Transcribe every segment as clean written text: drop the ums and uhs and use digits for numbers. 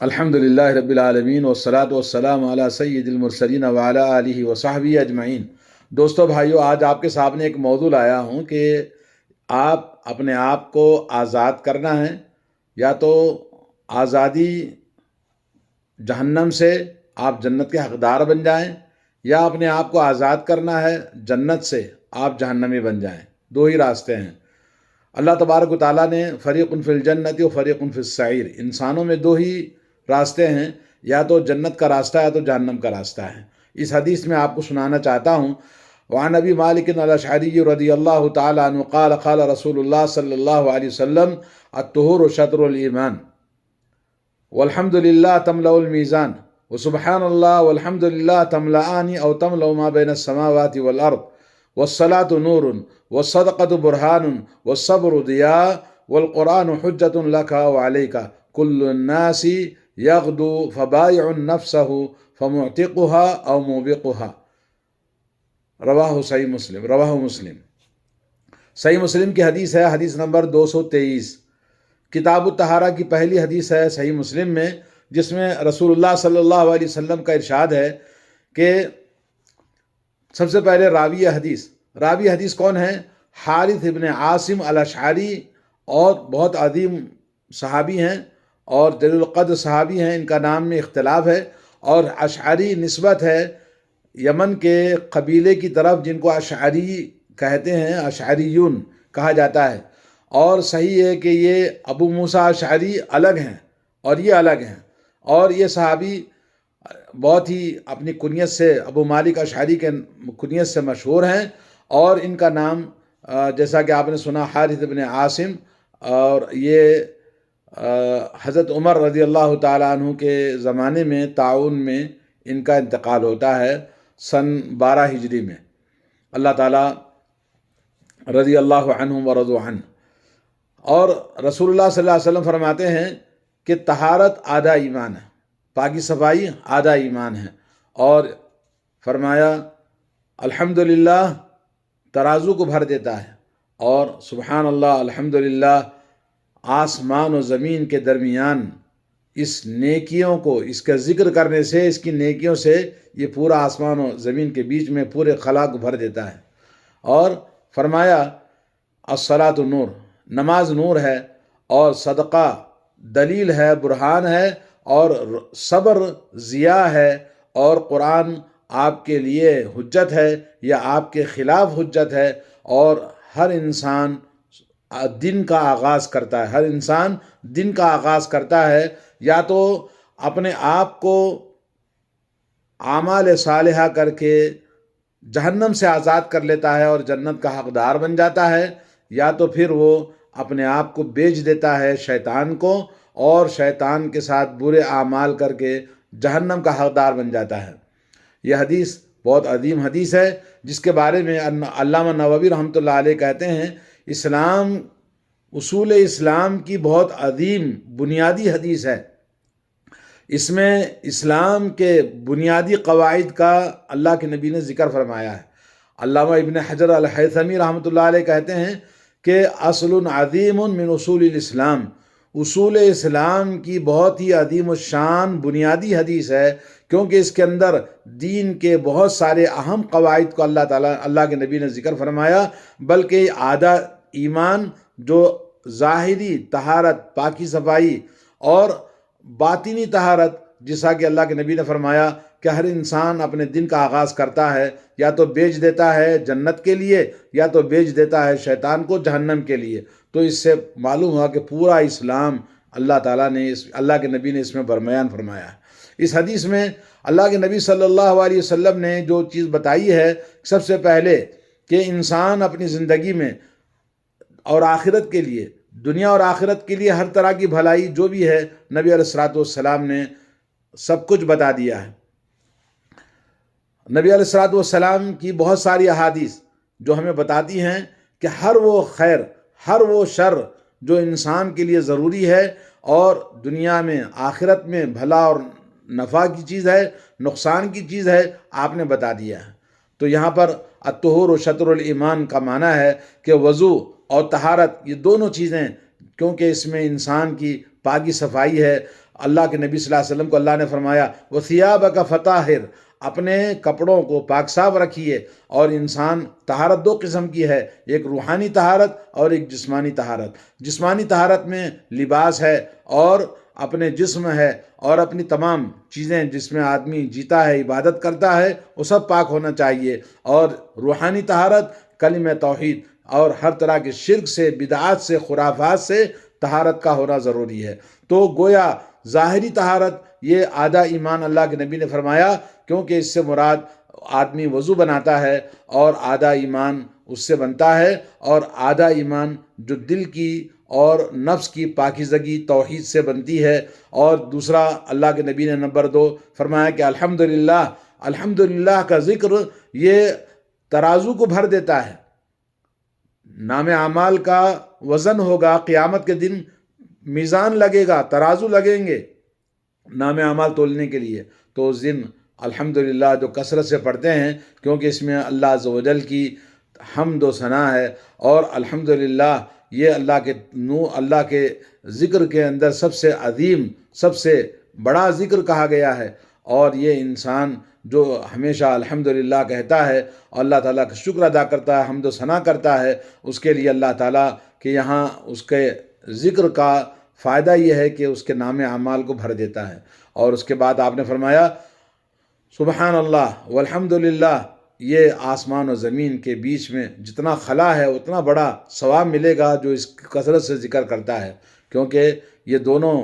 الحمدللہ رب العالمین والصلاة والسلام علی سید المرسلین وعلی آلہ وصحبہ اجمعین۔ دوستو بھائیو، آج آپ کے سامنے ایک موضوع لایا ہوں کہ آپ اپنے آپ کو آزاد کرنا ہے، یا تو آزادی جہنم سے آپ جنت کے حقدار بن جائیں، یا اپنے آپ کو آزاد کرنا ہے جنت سے آپ جہنمی بن جائیں۔ دو ہی راستے ہیں۔ اللہ تبارک و تعالیٰ نے فریق فی الجنت و فریق فی السعیر، انسانوں میں دو ہی راستے ہیں، یا تو جنت کا راستہ ہے یا تو جہنم کا راستہ ہے۔ اس حدیث میں آپ کو سنانا چاہتا ہوں۔ وعن ابی مالک الاشعری رضی اللہ تعالیٰ عنہ قال قال رسول اللہ صلی اللہ علیہ وسلم الطہور شطر الایمان والحمد للہ تملأ المیزان وسبحان اللہ والحمد للہ تملأان او تملأ ما بین السماوات والارض والصلاة نور والصدقة برهان والصبر ضیاء والقرآن حجة لك وعليك كل الناس یغدو فبائع نفسہ فمعتقها او موبقها۔ رواہ صحیح مسلم، رواہ مسلم۔ صحیح مسلم کی حدیث ہے، حدیث نمبر 223۔ کتاب الطہارہ کی پہلی حدیث ہے صحیح مسلم میں، جس میں رسول اللہ صلی اللہ علیہ وسلم کا ارشاد ہے کہ سب سے پہلے راوی حدیث کون ہے؟ حارث ابن عاصم الاشعری، اور بہت عظیم صحابی ہیں اور جلیل القدر صحابی ہیں۔ ان کا نام میں اختلاف ہے، اور اشعری نسبت ہے یمن کے قبیلے کی طرف جن کو اشعری کہتے ہیں، اشعریون کہا جاتا ہے۔ اور صحیح ہے کہ یہ ابو موسیٰ اشعری الگ ہیں اور یہ الگ ہیں، اور یہ صحابی بہت ہی اپنی کنیت سے ابو مالک اشعری کے کنیت سے مشہور ہیں، اور ان کا نام جیسا کہ آپ نے سنا حارث ابن عاصم، اور یہ حضرت عمر رضی اللہ تعالیٰ عنہ کے زمانے میں طاعون میں ان کا انتقال ہوتا ہے سن 12 ہجری میں۔ اللہ تعالیٰ رضی اللہ عنہم ورضوا عنہ۔ اور رسول اللہ صلی اللہ علیہ وسلم فرماتے ہیں کہ طہارت آدھا ایمان ہے، پاکی صفائی آدھا ایمان ہے، اور فرمایا الحمدللہ ترازو کو بھر دیتا ہے، اور سبحان اللہ الحمدللہ آسمان و زمین کے درمیان اس نیکیوں کو، اس کا ذکر کرنے سے، اس کی نیکیوں سے یہ پورا آسمان و زمین کے بیچ میں پورے خلا کو بھر دیتا ہے۔ اور فرمایا الصلاۃ نور، نماز نور ہے، اور صدقہ دلیل ہے، برہان ہے، اور صبر ضیاء ہے، اور قرآن آپ کے لیے حجت ہے یا آپ کے خلاف حجت ہے۔ اور ہر انسان دن کا آغاز کرتا ہے، ہر انسان دن کا آغاز کرتا ہے یا تو اپنے آپ کو اعمال صالحہ کر کے جہنم سے آزاد کر لیتا ہے اور جنت کا حقدار بن جاتا ہے، یا تو پھر وہ اپنے آپ کو بیچ دیتا ہے شیطان کو، اور شیطان کے ساتھ برے اعمال کر کے جہنم کا حقدار بن جاتا ہے۔ یہ حدیث بہت عظیم حدیث ہے، جس کے بارے میں علامہ نووی رحمۃ اللہ علیہ کہتے ہیں اصول اسلام کی بہت عظیم بنیادی حدیث ہے۔ اس میں اسلام کے بنیادی قواعد کا اللہ کے نبی نے ذکر فرمایا ہے۔ علامہ ابن حجر الہیثمی رحمۃ اللہ علیہ کہتے ہیں کہ اصل عظیم من اصول الاسلام، اصول اسلام کی بہت ہی عظیم الشان بنیادی حدیث ہے، کیونکہ اس کے اندر دین کے بہت سارے اہم قواعد کو اللہ کے نبی نے ذکر فرمایا، بلکہ آدھا ایمان جو ظاہری طہارت پاکی صفائی اور باطنی طہارت، جیسا کہ اللہ کے نبی نے فرمایا کہ ہر انسان اپنے دن کا آغاز کرتا ہے، یا تو بیچ دیتا ہے جنت کے لیے یا تو بیچ دیتا ہے شیطان کو جہنم کے لیے۔ تو اس سے معلوم ہوا کہ پورا اسلام اللہ تعالیٰ نے اللہ کے نبی نے اس میں برمیان فرمایا ہے۔ اس حدیث میں اللہ کے نبی صلی اللہ علیہ وسلم نے جو چیز بتائی ہے، سب سے پہلے کہ انسان اپنی زندگی میں اور آخرت کے لیے، دنیا اور آخرت کے لیے ہر طرح کی بھلائی جو بھی ہے، نبی علیہ الصلوۃ والسلام نے سب کچھ بتا دیا ہے۔ نبی علیہ الصلوۃ والسلام کی بہت ساری احادیث جو ہمیں بتاتی ہیں کہ ہر وہ خیر، ہر وہ شر جو انسان کے لیے ضروری ہے اور دنیا میں آخرت میں بھلا اور نفع کی چیز ہے، نقصان کی چیز ہے، آپ نے بتا دیا ہے۔ تو یہاں پر الطہور شطر الایمان کا معنی ہے کہ وضو اور طہارت، یہ دونوں چیزیں، کیونکہ اس میں انسان کی پاکی صفائی ہے اللہ کے نبی صلی اللہ علیہ وسلم کو اللہ نے فرمایا وَثِيَابَكَ فَطَاهِرْ، اپنے کپڑوں کو پاک صاف رکھیے۔ اور انسان طہارت دو قسم کی ہے، ایک روحانی طہارت اور ایک جسمانی طہارت۔ جسمانی طہارت میں لباس ہے اور اپنے جسم ہے اور اپنی تمام چیزیں جس میں آدمی جیتا ہے، عبادت کرتا ہے، وہ سب پاک ہونا چاہیے۔ اور روحانی طہارت کلمہ توحید اور ہر طرح کے شرک سے، بدعات سے، خرافات سے طہارت کا ہونا ضروری ہے۔ تو گویا ظاہری طہارت یہ آدھا ایمان اللہ کے نبی نے فرمایا، کیونکہ اس سے مراد آدمی وضو بناتا ہے اور آدھا ایمان اس سے بنتا ہے، اور آدھا ایمان جو دل کی اور نفس کی پاکیزگی توحید سے بنتی ہے۔ اور دوسرا اللہ کے نبی نے نمبر 2 فرمایا کہ الحمدللہ، الحمدللہ کا ذکر یہ ترازو کو بھر دیتا ہے۔ نام اعمال کا وزن ہوگا قیامت کے دن، میزان لگے گا، ترازو لگیں گے نام اعمال تولنے کے لیے، تو اس دن الحمدللہ جو کثرت سے پڑھتے ہیں، کیونکہ اس میں اللہ عز و جل کی حمد و ثنا ہے، اور الحمدللہ یہ اللہ کے ذکر کے اندر سب سے عظیم، سب سے بڑا ذکر کہا گیا ہے۔ اور یہ انسان جو ہمیشہ الحمدللہ کہتا ہے اور اللہ تعالیٰ کا شکر ادا کرتا ہے، حمد و ثنا کرتا ہے، اس کے لیے اللہ تعالیٰ کے یہاں اس کے ذکر کا فائدہ یہ ہے کہ اس کے نام اعمال کو بھر دیتا ہے۔ اور اس کے بعد آپ نے فرمایا سبحان اللہ والحمدللہ، یہ آسمان و زمین کے بیچ میں جتنا خلا ہے اتنا بڑا ثواب ملے گا جو اس کثرت سے ذکر کرتا ہے، کیونکہ یہ دونوں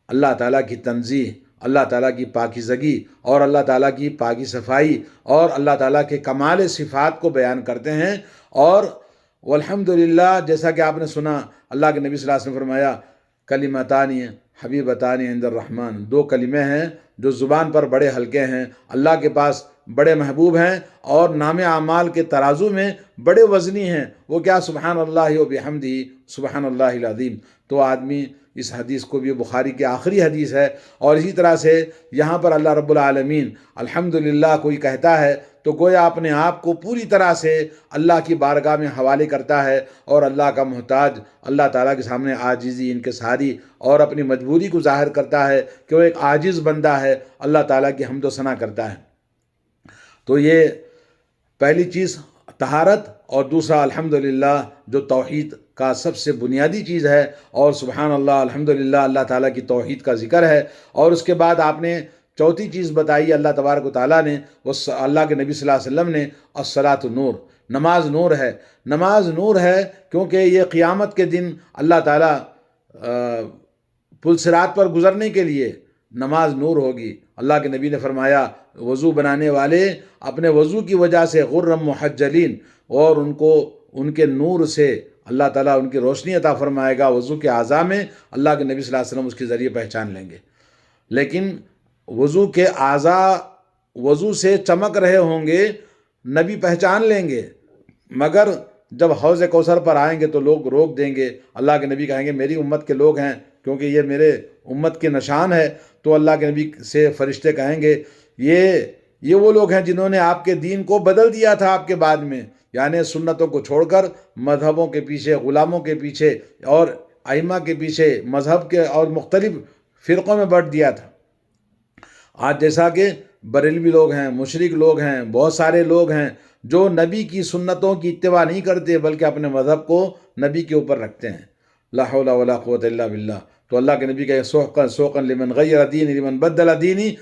اللہ تعالیٰ کی تنزیہ، اللہ تعالیٰ کی پاکیزگی اور اللہ تعالیٰ کی پاکی صفائی اور اللہ تعالیٰ کے کمال صفات کو بیان کرتے ہیں۔ اور والحمدللہ جیسا کہ آپ نے سنا، اللہ کے نبی صلی اللہ علیہ وسلم نے فرمایا کلمتان حبیبتان عند الرحمن، 2 کلمے ہیں جو زبان پر بڑے ہلکے ہیں، اللہ کے پاس بڑے محبوب ہیں اور نام اعمال کے ترازو میں بڑے وزنی ہیں۔ وہ کیا؟ سبحان اللہ و بحمدہ سبحان اللہ العظیم۔ تو آدمی اس حدیث کو بھی، بخاری کی آخری حدیث ہے، اور اسی طرح سے یہاں پر اللہ رب العالمین الحمدللہ کوئی کہتا ہے تو گویا اپنے آپ کو پوری طرح سے اللہ کی بارگاہ میں حوالے کرتا ہے اور اللہ کا محتاج، اللہ تعالیٰ کے سامنے عاجزی انکساری اور اپنی مجبوری کو ظاہر کرتا ہے کہ وہ ایک عاجز بندہ ہے، اللہ تعالیٰ کی حمد و ثنا کرتا ہے۔ تو یہ پہلی چیز طہارت، اور دوسرا الحمدللہ جو توحید کا سب سے بنیادی چیز ہے، اور سبحان اللہ الحمدللہ اللہ تعالیٰ کی توحید کا ذکر ہے۔ اور اس کے بعد آپ نے چوتھی چیز بتائی اللہ تبارک و تعالیٰ نے، وہ اللہ کے نبی صلی اللہ علیہ وسلم نے، الصلاۃ نور، نماز نور ہے۔ نماز نور ہے کیونکہ یہ قیامت کے دن اللہ تعالیٰ پل صراط پر گزرنے کے لیے نماز نور ہوگی۔ اللہ کے نبی نے فرمایا وضو بنانے والے اپنے وضو کی وجہ سے غرم محجلین، اور ان کے نور سے اللہ تعالیٰ ان کی روشنی عطا فرمائے گا وضو کے اعضاء میں، اللہ کے نبی صلی اللہ علیہ وسلم اس کے ذریعے پہچان لیں گے۔ لیکن وضو کے اعضاء وضو سے چمک رہے ہوں گے، نبی پہچان لیں گے، مگر جب حوض کوثر پر آئیں گے تو لوگ روک دیں گے۔ اللہ کے نبی کہیں گے میری امت کے لوگ ہیں، کیونکہ یہ میرے امت کے نشان ہے۔ تو اللہ کے نبی سے فرشتے کہیں گے یہ وہ لوگ ہیں جنہوں نے آپ کے دین کو بدل دیا تھا آپ کے بعد میں، یعنی سنتوں کو چھوڑ کر مذہبوں کے پیچھے، غلاموں کے پیچھے اور ائمہ کے پیچھے، مذہب کے اور مختلف فرقوں میں بٹ دیا تھا۔ آج جیسا کہ بریلوی لوگ ہیں، مشرک لوگ ہیں، بہت سارے لوگ ہیں جو نبی کی سنتوں کی اتباع نہیں کرتے بلکہ اپنے مذہب کو نبی کے اوپر رکھتے ہیں۔ لا حول ولا قوت الا باللہ۔ تو اللہ کے نبی کہ سوقا لمن غیر دینی لمن بدل دینی،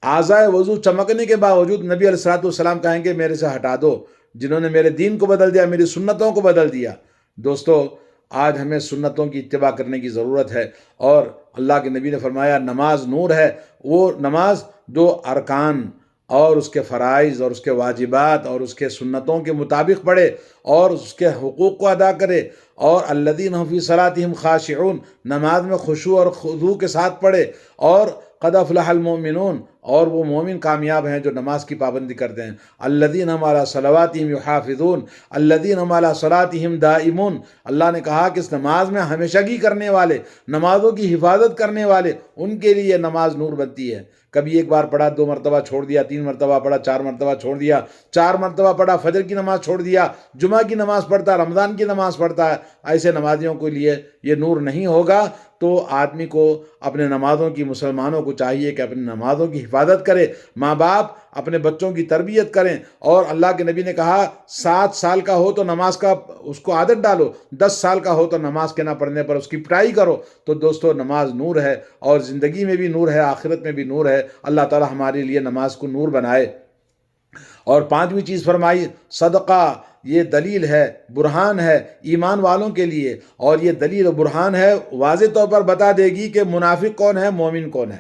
اعضائے وضو چمکنے کے باوجود نبی علیہ الصلوۃ والسلام کہیں گے میرے سے ہٹا دو، جنہوں نے میرے دین کو بدل دیا، میری سنتوں کو بدل دیا۔ دوستو آج ہمیں سنتوں کی اتباع کرنے کی ضرورت ہے، اور اللہ کے نبی نے فرمایا نماز نور ہے۔ وہ نماز جو ارکان اور اس کے فرائض اور اس کے واجبات اور اس کے سنتوں کے مطابق پڑھے اور اس کے حقوق کو ادا کرے، اور الذین هم فی صلاتہم خاشعون، نماز میں خشوع اور خضوع کے ساتھ پڑھے، اور قد افلح المؤمنون، اور وہ مومن کامیاب ہیں جو نماز کی پابندی کرتے ہیں۔ الذین هم علی صلواتہم یحافظون الذین هم علی صلاتہم دائمون، اللہ نے کہا کہ اس نماز میں ہمیشگی کرنے والے، نمازوں کی حفاظت کرنے والے، ان کے لیے نماز نور بنتی ہے۔ کبھی ایک بار پڑھا، 2 مرتبہ چھوڑ دیا، 3 مرتبہ پڑھا، 4 مرتبہ چھوڑ دیا، 4 مرتبہ پڑھا، فجر کی نماز چھوڑ دیا، جمعہ کی نماز پڑھتا ہے، رمضان کی نماز پڑھتا ہے، ایسے نمازیوں کے لیے یہ نور نہیں ہوگا۔ تو آدمی کو اپنے نمازوں کی، مسلمانوں کو چاہیے کہ اپنی نمازوں کی حفاظت کرے، ماں باپ اپنے بچوں کی تربیت کریں۔ اور اللہ کے نبی نے کہا 7 سال کا ہو تو نماز کا اس کو عادت ڈالو، 10 سال کا ہو تو نماز کے نہ پڑھنے پر اس کی پٹائی کرو۔ تو دوستو نماز نور ہے، اور زندگی میں بھی نور ہے، آخرت میں بھی نور ہے۔ اللہ تعالی ہمارے لیے نماز کو نور بنائے۔ اور 5ویں چیز فرمائی صدقہ، یہ دلیل ہے، برہان ہے ایمان والوں کے لیے، اور یہ دلیل و برہان ہے، واضح طور پر بتا دے گی کہ منافق کون ہے، مومن کون ہے۔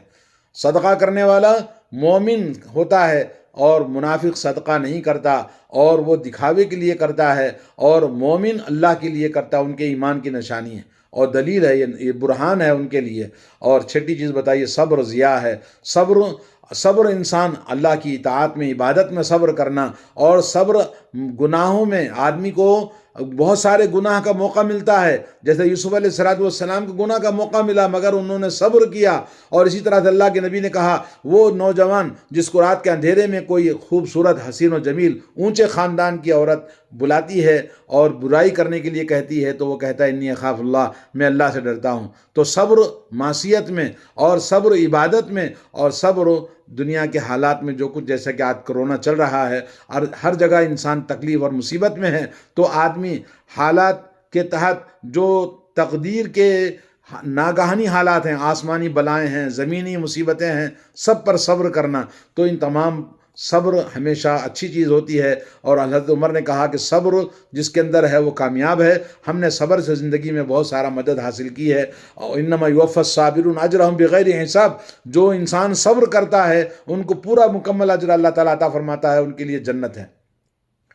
صدقہ کرنے والا مومن ہوتا ہے، اور منافق صدقہ نہیں کرتا، اور وہ دکھاوے کے لیے کرتا ہے، اور مومن اللہ کے لیے کرتا ہے، ان کے ایمان کی نشانی ہے اور دلیل ہے، یہ برہان ہے ان کے لیے۔ اور 6ٹھی چیز بتائیے صبر ضیاء ہے۔ صبر انسان اللہ کی اطاعت میں، عبادت میں صبر کرنا، اور صبر گناہوں میں آدمی کو بہت سارے گناہ کا موقع ملتا ہے، جیسے یوسف علیہ السلام کو گناہ کا موقع ملا مگر انہوں نے صبر کیا۔ اور اسی طرح سے اللہ کے نبی نے کہا وہ نوجوان جس کو رات کے اندھیرے میں کوئی خوبصورت، حسین و جمیل، اونچے خاندان کی عورت بلاتی ہے اور برائی کرنے کے لیے کہتی ہے، تو وہ کہتا ہے انی اخاف اللہ، میں اللہ سے ڈرتا ہوں۔ تو صبر معصیت میں، اور صبر عبادت میں، اور صبر دنیا کے حالات میں، جو کچھ جیسا کہ آج کرونا چل رہا ہے، اور ہر جگہ انسان تکلیف اور مصیبت میں ہے، تو آدمی حالات کے تحت جو تقدیر کے ناگہانی حالات ہیں، آسمانی بلائیں ہیں، زمینی مصیبتیں ہیں، سب پر صبر کرنا۔ تو ان تمام صبر ہمیشہ اچھی چیز ہوتی ہے، اور حضرت عمر نے کہا کہ صبر جس کے اندر ہے وہ کامیاب ہے۔ ہم نے صبر سے زندگی میں بہت سارا مدد حاصل کی ہے۔ اور انما یوفی الصابرون اجرهم بغیر حساب، جو انسان صبر کرتا ہے ان کو پورا مکمل اجر اللہ تعالیٰ عطا فرماتا ہے، ان کے لیے جنت ہے۔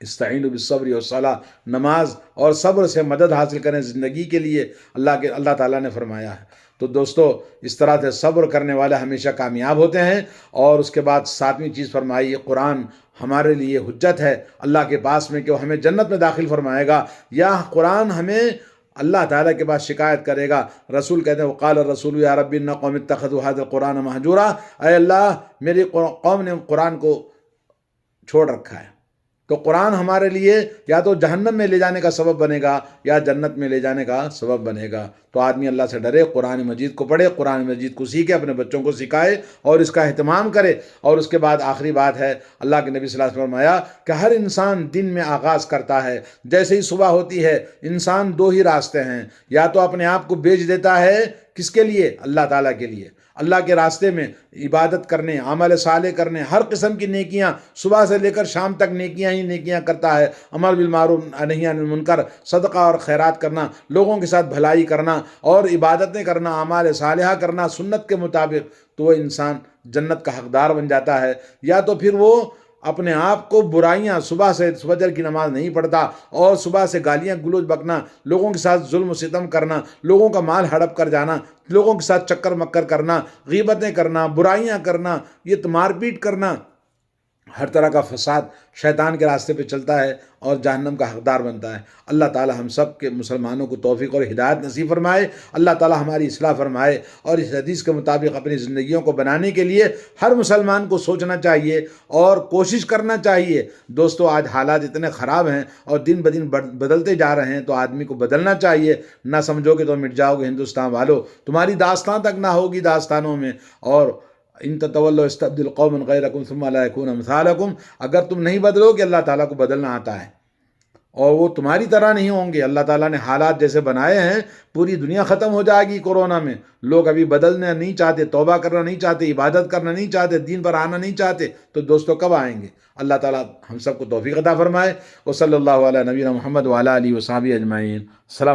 استعینوا بالصبر والصلاۃ، نماز اور صبر سے مدد حاصل کریں زندگی کے لیے، اللہ تعالیٰ نے فرمایا ہے۔ تو دوستو اس طرح سے صبر کرنے والے ہمیشہ کامیاب ہوتے ہیں۔ اور اس کے بعد 7ویں چیز فرمائی، قرآن ہمارے لیے حجت ہے اللہ کے پاس میں، کہ وہ ہمیں جنت میں داخل فرمائے گا، یا قرآن ہمیں اللہ تعالیٰ کے پاس شکایت کرے گا۔ رسول کہتے ہیں وقال الرسول یا رب ان قوم اتخذوا هذا القرآن مہجورا، اے اللہ میری قوم نے قرآن کو چھوڑ رکھا ہے۔ تو قرآن ہمارے لیے یا تو جہنم میں لے جانے کا سبب بنے گا، یا جنت میں لے جانے کا سبب بنے گا۔ تو آدمی اللہ سے ڈرے، قرآن مجید کو پڑھے، قرآن مجید کو سیکھے، اپنے بچوں کو سکھائے اور اس کا اہتمام کرے۔ اور اس کے بعد آخری بات ہے، اللہ کے نبی صلی اللہ علیہ وسلم نے فرمایا کہ ہر انسان دن میں آغاز کرتا ہے، جیسے ہی صبح ہوتی ہے انسان 2 ہی راستے ہیں، یا تو اپنے آپ کو بیچ دیتا ہے، کس کے لیے؟ اللہ تعالیٰ کے لیے، اللہ کے راستے میں عبادت کرنے، عمل صالح کرنے، ہر قسم کی نیکیاں، صبح سے لے کر شام تک نیکیاں ہی نیکیاں کرتا ہے، امر بالمعروف نہی عن المنکر، صدقہ اور خیرات کرنا، لوگوں کے ساتھ بھلائی کرنا اور عبادتیں کرنا، اعمال صالحہ کرنا سنت کے مطابق، تو وہ انسان جنت کا حقدار بن جاتا ہے۔ یا تو پھر وہ اپنے آپ کو برائیاں، صبح سے فجر کی نماز نہیں پڑھتا، اور صبح سے گالیاں گلوچ بکنا، لوگوں کے ساتھ ظلم و ستم کرنا، لوگوں کا مال ہڑپ کر جانا، لوگوں کے ساتھ چکر مکر کرنا، غیبتیں کرنا، برائیاں کرنا، یہ مار پیٹ کرنا، ہر طرح کا فساد شیطان کے راستے پہ چلتا ہے اور جہنم کا حقدار بنتا ہے۔ اللہ تعالی ہم سب کے مسلمانوں کو توفیق اور ہدایت نصیب فرمائے، اللہ تعالی ہماری اصلاح فرمائے، اور اس حدیث کے مطابق اپنی زندگیوں کو بنانے کے لیے ہر مسلمان کو سوچنا چاہیے اور کوشش کرنا چاہیے۔ دوستو آج حالات اتنے خراب ہیں اور دن بدن بدلتے جا رہے ہیں، تو آدمی کو بدلنا چاہیے۔ نہ سمجھو کہ تم مٹ جاؤ گے ہندوستان والو، تمہاری داستان تک نہ ہوگی داستانوں میں۔ اور ان تتولوا استبدل قوما غیرکم ثم لا یکون امثالکم، اگر تم نہیں بدلو گے اللہ تعالیٰ کو بدلنا آتا ہے، اور وہ تمہاری طرح نہیں ہوں گے۔ اللہ تعالیٰ نے حالات جیسے بنائے ہیں، پوری دنیا ختم ہو جائے گی کورونا میں، لوگ ابھی بدلنا نہیں چاہتے، توبہ کرنا نہیں چاہتے، عبادت کرنا نہیں چاہتے، دین پر آنا نہیں چاہتے، تو دوستو کب آئیں گے؟ اللہ تعالیٰ ہم سب کو توفیق عطا فرمائے۔ وصلی اللہ علی نبینا محمد وعلی آلہ وصحبہ اجمعین۔ السلام